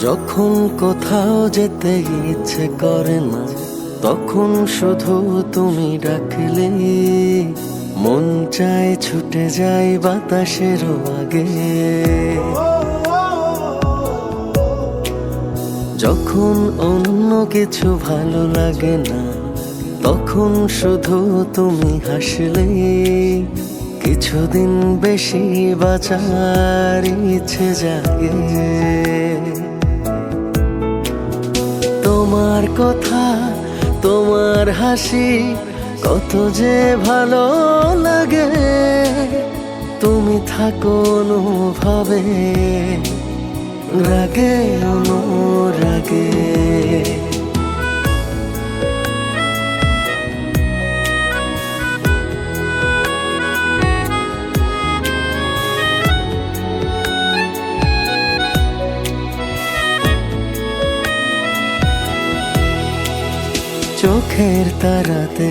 যখন কোথাও যেতে ইচ্ছে করে না, তখন শুধু তুমি ডাকলে মন চায় ছুটে যায় বাতাসেরও আগে। যখন অন্য কিছু ভালো লাগে না, তখন শুধু তুমি হাসলে কিছুদিন বেশি বাঁচার ইচ্ছে জাগে। তোমার কথা, তোমার হাসি কত যে ভালো লাগে, তুমি থাকো অনুভবে, রাগে অনুরাগে। চোখের তারাতে,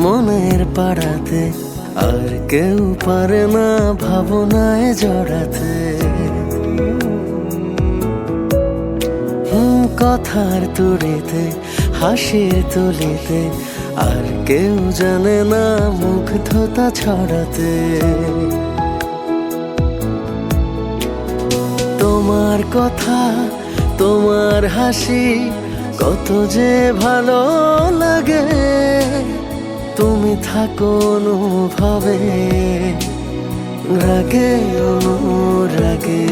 মনের পাড়াতে, আর কেউ পারে না ভাবনায় জড়াতে। কথার তুড়িতে, হাসির তুলিতে, আর কেউ জানে না মুগ্ধতা ছড়াতে। তোমার কথা, তোমার হাসি কত যে ভালো লাগে, তুমি থাকো অনুভবে, রাগে অনুরাগে।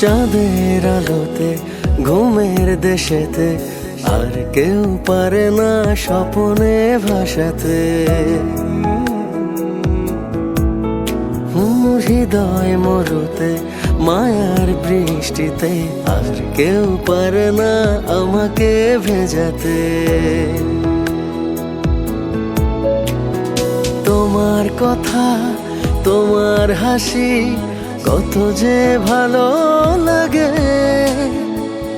চাঁদের আলোতে, ঘুমের দেশেতে, আর কেউ পারে না স্বপ্নে ভাসাতে। হৃদয় মরুতে, মায়ার বৃষ্টিতে, আর কেউ পারে না আমাকে ভেজাতে। তোমার কথা, তোমার হাসি কত যে ভালো লাগে,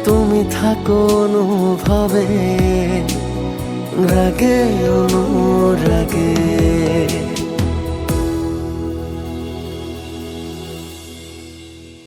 তুমি থাকো অনুভবে, রাগে অনুরাগে।